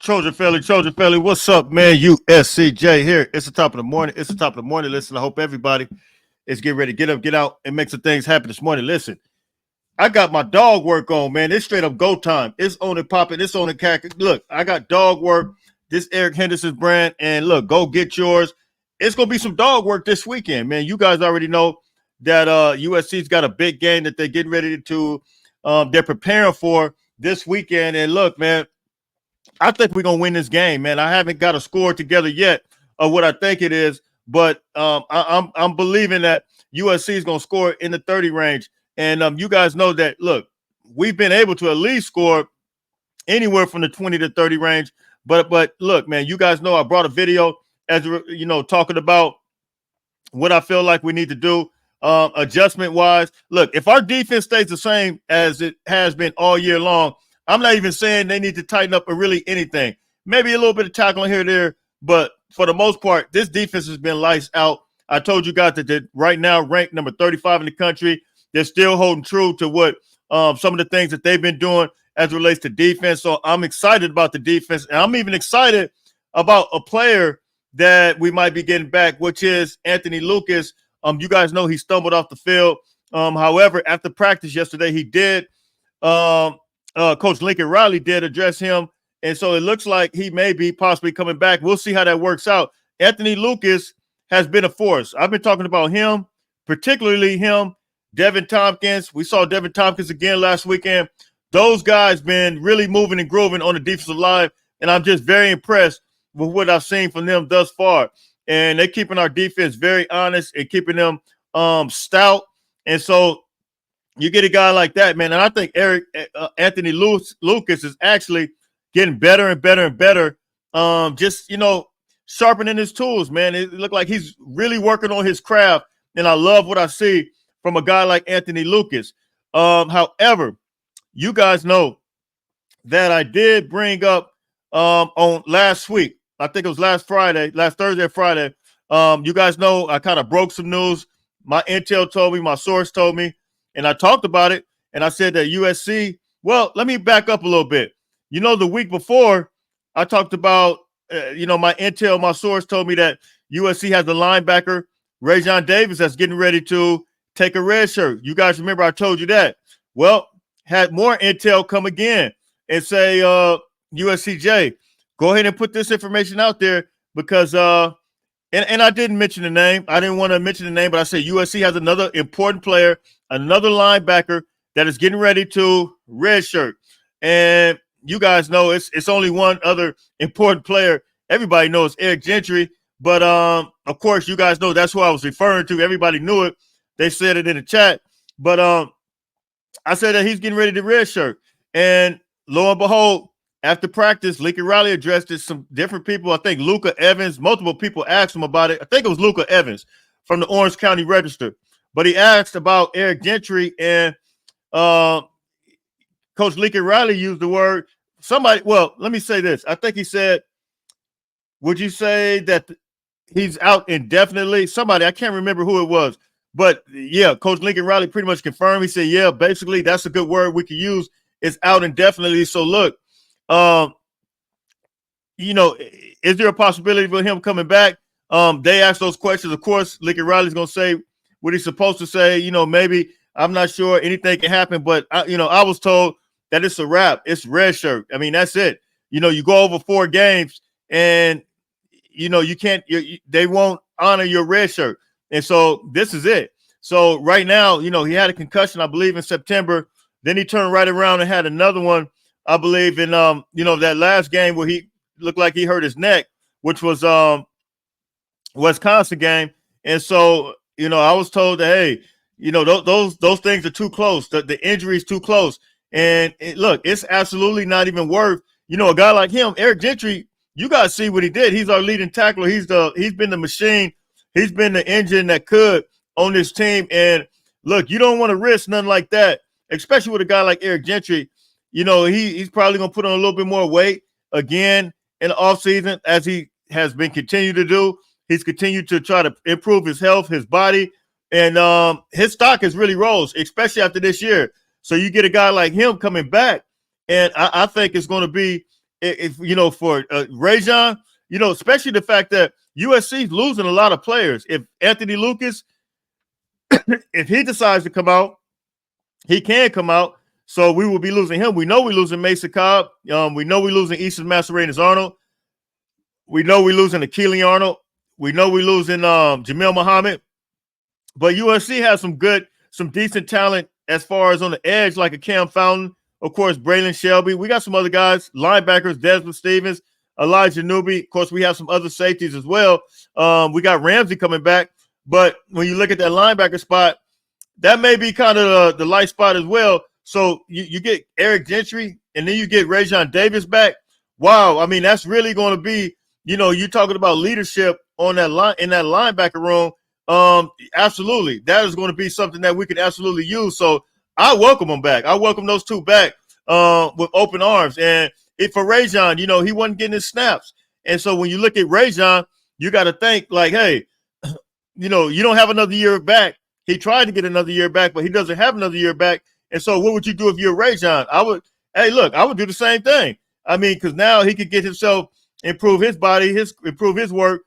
Trojan Felly, what's up, man? USCJ here. It's the top of the morning. It's the top of the morning. Listen, I hope everybody is getting ready to get up, get out, and make some things happen this morning. Listen, I got my dog work on, man. It's straight up go time. It's on and popping. It's on the cack. Look, I got dog work. This Eric Henderson's brand, and look, go get yours. It's gonna be some dog work this weekend, man. You guys already know that USC's got a big game that they're getting ready to. They're preparing for this weekend, and look, man. I think we're gonna win this game, man. I haven't got a score together yet of what I think it is, but I'm believing that USC is gonna score in the 30 range. And you guys know that. Look, we've been able to at least score anywhere from the 20 to 30 range. But look, man, you guys know I brought a video as talking about what I feel like we need to do adjustment wise. Look, if our defense stays the same as it has been all year long, I'm not even saying they need to tighten up or really anything. Maybe a little bit of tackling here or there, but for the most part, this defense has been lights out. I told you guys that they're right now ranked number 35 in the country. They're still holding true to what some of the things that they've been doing as it relates to defense. So I'm excited about the defense, and I'm even excited about a player that we might be getting back, which is Anthony Lucas. You guys know he stumbled off the field. However, after practice yesterday, he did. Coach Lincoln Riley did address him, and so it looks like he may be possibly coming back. We'll see how that works out. Anthony Lucas has been a force. I've been talking about him, particularly him, Devin Tompkins. We saw Devin Tompkins again last weekend. Those guys been really moving and grooving on the defensive line, and I'm just very impressed with what I've seen from them thus far. And they're keeping our defense very honest and keeping them stout. And so you get a guy like that, man, and I think Anthony Lucas is actually getting better and better and better. Just sharpening his tools, man. It looked like he's really working on his craft, and I love what I see from a guy like Anthony Lucas. However, you guys know that I did bring up on last week. I think it was last Thursday or Friday. You guys know I kind of broke some news. My intel told me, my source told me, and I talked about it, and I said that USC, well, let me back up a little bit. The week before, I talked about, my intel, my source told me that USC has a linebacker, Rajon Davis, that's getting ready to take a red shirt. You guys remember I told you that. Well, had more intel come again and say, USCJ, go ahead and put this information out there because and I didn't mention the name. I didn't want to mention the name, but I said USC has another important player, another linebacker that is getting ready to redshirt. And you guys know it's only one other important player. Everybody knows Eric Gentry, but of course you guys know that's who I was referring to. Everybody knew it. They said it in the chat. But I said that he's getting ready to redshirt. And lo and behold, after practice, Lincoln Riley addressed it. Some different people, I think Luca Evans, multiple people asked him about it. I think it was Luca Evans from the Orange County Register. But he asked about Eric Gentry, and Coach Lincoln Riley used the word let me say this. I think he said, would you say that he's out indefinitely? Somebody, I can't remember who it was. But, yeah, Coach Lincoln Riley pretty much confirmed. He said, yeah, basically that's a good word we can use. It's out indefinitely. So, look, is there a possibility for him coming back? They asked those questions. Of course, Lincoln Riley's going to say what he's supposed to say. Maybe I'm not sure anything can happen, but I was told that it's a wrap. It's red shirt. I mean, that's it. You go over 4 games and, you can't, they won't honor your red shirt. And so this is it. So right now, he had a concussion, I believe in September. Then he turned right around and had another one, I believe in, that last game where he looked like he hurt his neck, which was Wisconsin game. And so, I was told that, hey, those things are too close. The injury is too close. And look, it's absolutely not even worth, a guy like him, Eric Gentry, you guys see what he did. He's our leading tackler. He's been the machine. He's been the engine that could on this team. And look, you don't want to risk nothing like that, especially with a guy like Eric Gentry. He's probably going to put on a little bit more weight again in the offseason, as he has been continued to do. He's continued to try to improve his health, his body, and his stock has really rose, especially after this year. So you get a guy like him coming back, and I think it's going to be if you know, for Rajon, you know, especially the fact that USC's losing a lot of players. If Anthony Lucas, if he decides to come out, he can come out. So we will be losing him. We know we're losing Mason Cobb. We know we're losing Easton Mascarenas Arnold. We know we're losing Achille Arnold. We know we're losing Jamil Muhammad. But USC has some decent talent as far as on the edge, like a Cam Fountain, of course, Braylon Shelby. We got some other guys, linebackers, Desmond Stevens, Elijah Newby. Of course, we have some other safeties as well. We got Ramsey coming back. But when you look at that linebacker spot, that may be kind of the light spot as well. So you get Eric Gentry, and then you get Rajon Davis back. Wow, I mean, that's really going to be, you know, you're talking about leadership on that line in that linebacker room. Absolutely, that is going to be something that we can absolutely use. So I welcome them back. I welcome those two back with open arms. And for Rajon, you know, he wasn't getting his snaps, and so when you look at Rajon, you got to think like, hey, you know, you don't have another year back. He tried to get another year back, but he doesn't have another year back. And so what would you do if you're Rajon? I would do the same thing. I mean, because now he could get himself, improve his body, improve his work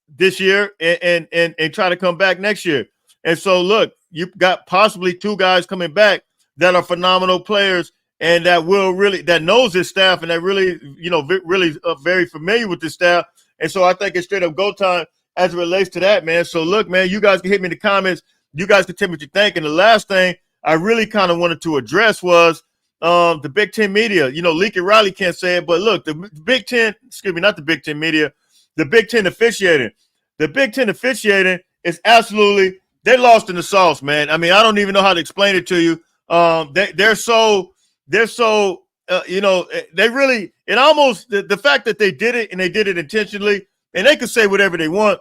this year and try to come back next year. And so look, you've got possibly two guys coming back that are phenomenal players and that knows his staff and that really, you know, really very familiar with this staff. And so I think it's straight up go time as it relates to that, man. So look, man, you guys can hit me in the comments. You guys can tell me what you think. And the last thing I really kind of wanted to address was the Big Ten media. You know, Lincoln Riley can't say it, but look, the Big Ten, not the Big Ten media, the Big Ten officiating. The Big Ten officiating is absolutely, they're lost in the sauce, man. I mean, I don't even know how to explain it to you. They're so you know, they really, and almost the fact that they did it and they did it intentionally, and they can say whatever they want.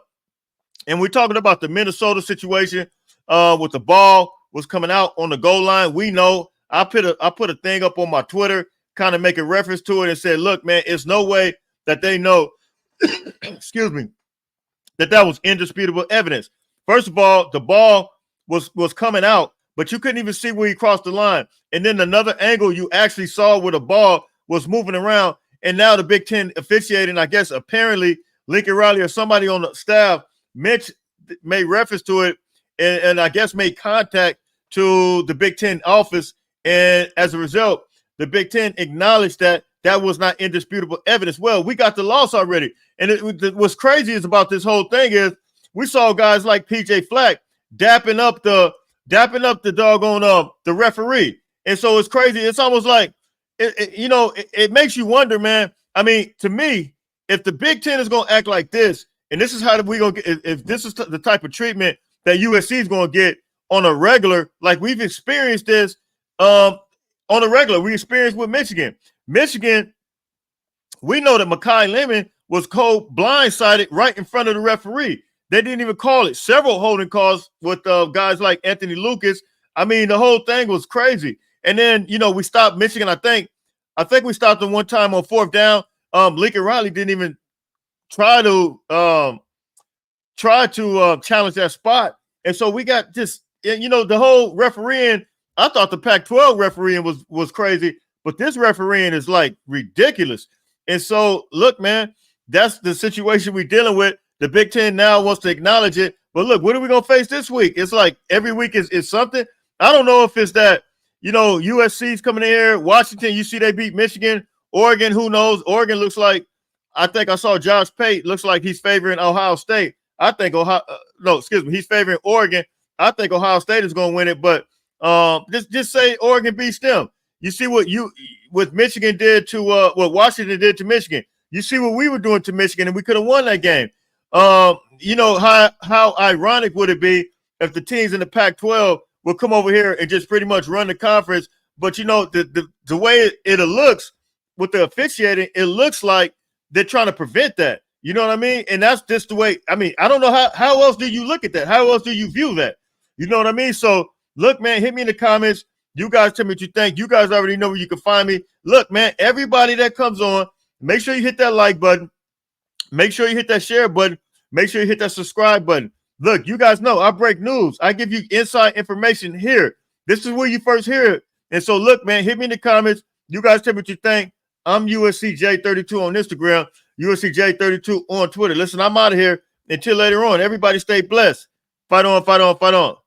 And we're talking about the Minnesota situation with the ball was coming out on the goal line. We know I put a thing up on my Twitter, kind of making reference to it and said, look, man, it's no way that they know, excuse me, that was indisputable evidence. First of all, the ball was coming out, but you couldn't even see where he crossed the line. And then another angle you actually saw where the ball was moving around. And now the Big Ten officiating, I guess, apparently Lincoln Riley or somebody on the staff made reference to it and I guess made contact to the Big Ten office. And as a result, the Big Ten acknowledged that was not indisputable evidence. Well, we got the loss already. And what's crazy is about this whole thing is we saw guys like PJ Flack dapping up the doggone the referee. And so it's crazy. It's almost like, it makes you wonder, man. I mean, to me, if the Big Ten is going to act like this, and this is how we going to get, if this is the type of treatment that USC is going to get on a regular, like we've experienced this on a regular, we experienced with Michigan. Michigan, we know that Mekhi Lemon was cold blindsided right in front of the referee. They didn't even call it. Several holding calls with guys like Anthony Lucas. I mean, the whole thing was crazy. And then, we stopped Michigan. I think we stopped them one time on fourth down. Lincoln Riley didn't even try to challenge that spot. And so we got just, the whole refereeing. I thought the Pac-12 refereeing was crazy, but this refereeing is like ridiculous. And so, look, man, that's the situation we're dealing with. The Big Ten now wants to acknowledge it. But look, what are we going to face this week? It's like every week is something. I don't know if it's that, USC's coming in here. Washington, you see they beat Michigan. Oregon, who knows? Oregon looks like, I think I saw Josh Pate, looks like he's favoring Ohio State. I think he's favoring Oregon. I think Ohio State is going to win it. But just say Oregon beats them. You see what Michigan did to what Washington did to Michigan. You see what we were doing to Michigan, and we could have won that game. How ironic would it be if the teams in the Pac-12 would come over here and just pretty much run the conference? But the way it looks with the officiating, it looks like they're trying to prevent that. You know what I mean? And that's just the way. I mean, I don't know how else do you look at that? How else do you view that? You know what I mean? So look, man, hit me in the comments. You guys tell me what you think. You guys already know where you can find me. Look, man, everybody that comes on, make sure you hit that like button. Make sure you hit that share button. Make sure you hit that subscribe button. Look, you guys know I break news. I give you inside information here. This is where you first hear it. And so, look, man, hit me in the comments. You guys tell me what you think. I'm USCJ32 on Instagram, USCJ32 on Twitter. Listen, I'm out of here. Until later on, everybody stay blessed. Fight on, fight on, fight on.